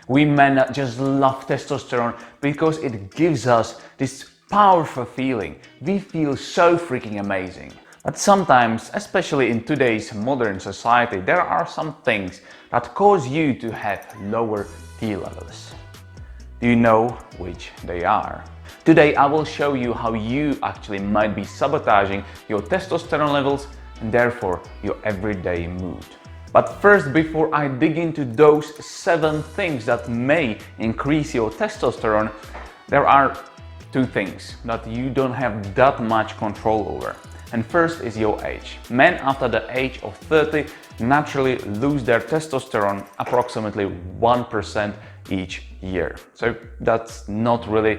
We men just love testosterone because it gives us this powerful feeling. We feel so freaking amazing. But sometimes, especially in today's modern society, there are some things that cause you to have lower T levels. Do you know which they are? Today I will show you how you actually might be sabotaging your testosterone levels and therefore your everyday mood. But first, before I dig into those 7 things that may increase your testosterone, there are 2 things that you don't have that much control over. And first is your age. Men after the age of 30 naturally lose their testosterone approximately 1% each year. So that's not really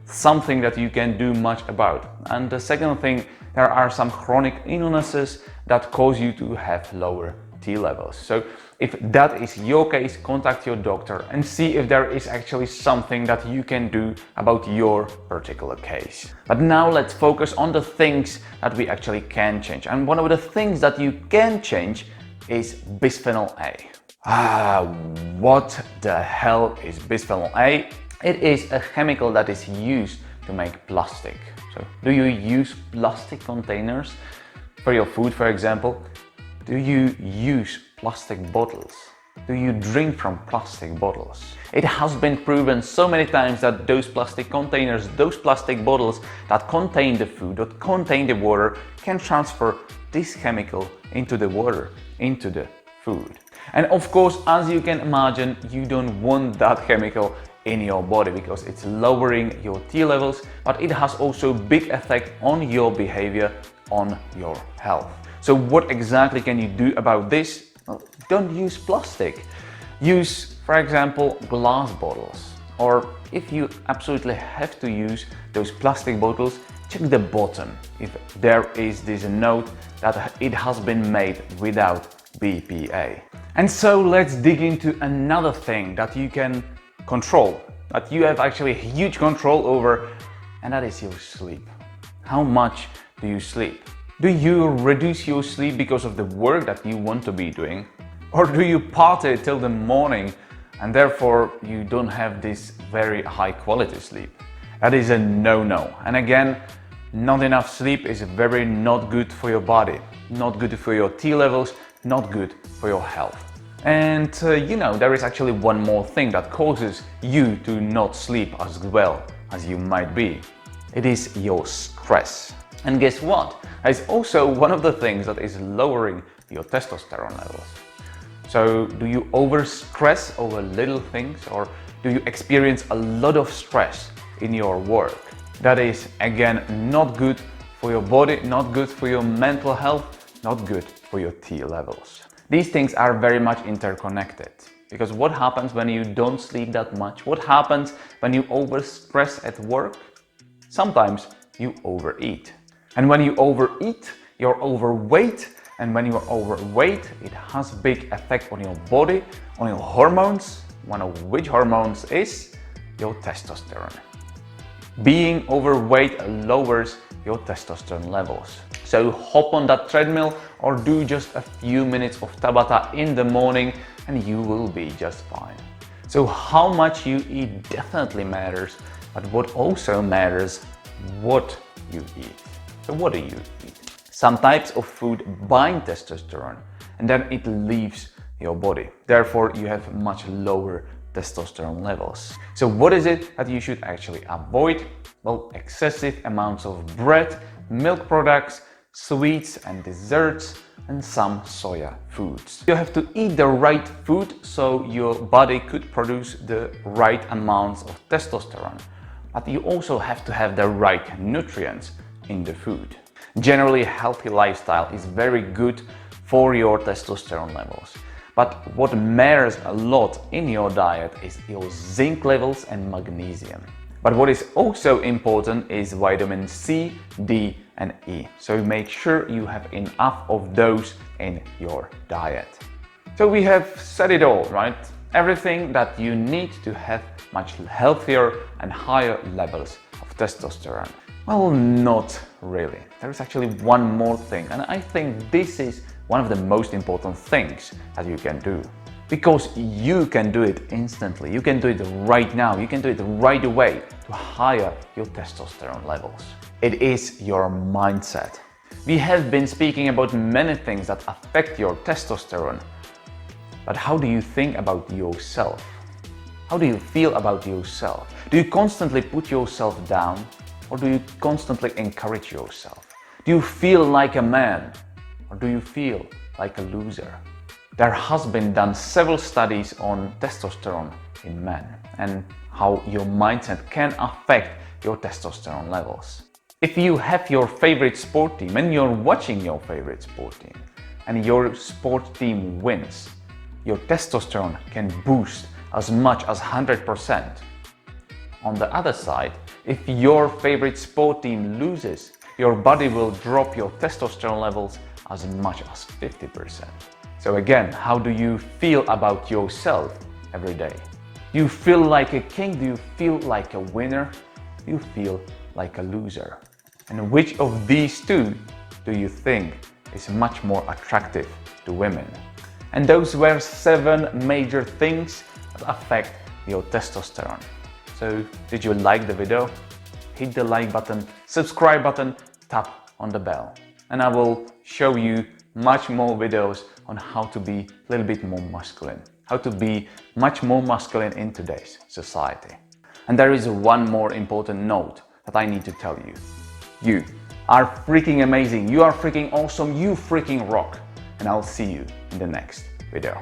something that you can do much about. And the second thing, there are some chronic illnesses that cause you to have lower T levels. So if that is your case, contact your doctor and see if there is actually something that you can do about your particular case. But now let's focus on the things that we actually can change. And one of the things that you can change is bisphenol A. What the hell is bisphenol A? It is a chemical that is used to make plastic. So do you use plastic containers for your food, for example? Do you use plastic bottles? Do you drink from plastic bottles? It has been proven so many times that those plastic containers, those plastic bottles that contain the food, that contain the water, can transfer this chemical into the water, into the food. And of course, as you can imagine, you don't want that chemical in your body because it's lowering your T levels, but it has also big effect on your behavior, on your health. So what exactly can you do about this? Well, don't use plastic. Use, for example, glass bottles. Or if you absolutely have to use those plastic bottles, check the bottom if there is this note that it has been made without BPA. And so let's dig into another thing that you can control, that you have actually huge control over, and that is your sleep. How much do you sleep? Do you reduce your sleep because of the work that you want to be doing? Or do you party till the morning and therefore you don't have this very high quality sleep? That is a no-no. And again, not enough sleep is very not good for your body, not good for your T levels, not good for your health. And you know, there is actually one more thing that causes you to not sleep as well as you might be. It is your stress. And guess what? It's also one of the things that is lowering your testosterone levels. So do you over-stress over little things, or do you experience a lot of stress in your work? That is, again, not good for your body, not good for your mental health, not good for your T levels. These things are very much interconnected. Because what happens when you don't sleep that much? What happens when you over-stress at work? Sometimes you overeat. And when you overeat, you're overweight, and when you're overweight, it has big effect on your body, on your hormones, one of which hormones is your testosterone. Being overweight lowers your testosterone levels. So hop on that treadmill or do just a few minutes of Tabata in the morning and you will be just fine. So how much you eat definitely matters, but what also matters, what you eat. So what do you eat? Some types of food bind testosterone and then it leaves your body. Therefore, you have much lower testosterone levels. So what is it that you should actually avoid? Well, excessive amounts of bread, milk products, sweets and desserts, and some soya foods. You have to eat the right food so your body could produce the right amounts of testosterone. But you also have to have the right nutrients in the food. Generally, a healthy lifestyle is very good for your testosterone levels. But what matters a lot in your diet is your zinc levels and magnesium. But what is also important is vitamin C, D and E. So make sure you have enough of those in your diet. So we have said it all, right? Everything that you need to have much healthier and higher levels of testosterone. Well, not really. There is actually one more thing, and I think this is one of the most important things that you can do. Because you can do it instantly, you can do it right now, you can do it right away to higher your testosterone levels. It is your mindset. We have been speaking about many things that affect your testosterone, but how do you think about yourself? How do you feel about yourself? Do you constantly put yourself down, or do you constantly encourage yourself? Do you feel like a man, or do you feel like a loser? There has been done several studies on testosterone in men and how your mindset can affect your testosterone levels. If you have your favorite sport team and you're watching your favorite sport team and your sport team wins, your testosterone can boost as much as 100%. On the other side, if your favorite sport team loses, your body will drop your testosterone levels as much as 50%. So again, how do you feel about yourself every day? Do you feel like a king? Do you feel like a winner? Do you feel like a loser? And which of these two do you think is much more attractive to women? And those were 7 major things that affect your testosterone. So did you like the video? Hit the like button, subscribe button, tap on the bell. And I will show you much more videos on how to be a little bit more masculine, how to be much more masculine in today's society. And there is one more important note that I need to tell you. You are freaking amazing, you are freaking awesome, you freaking rock. And I'll see you in the next video.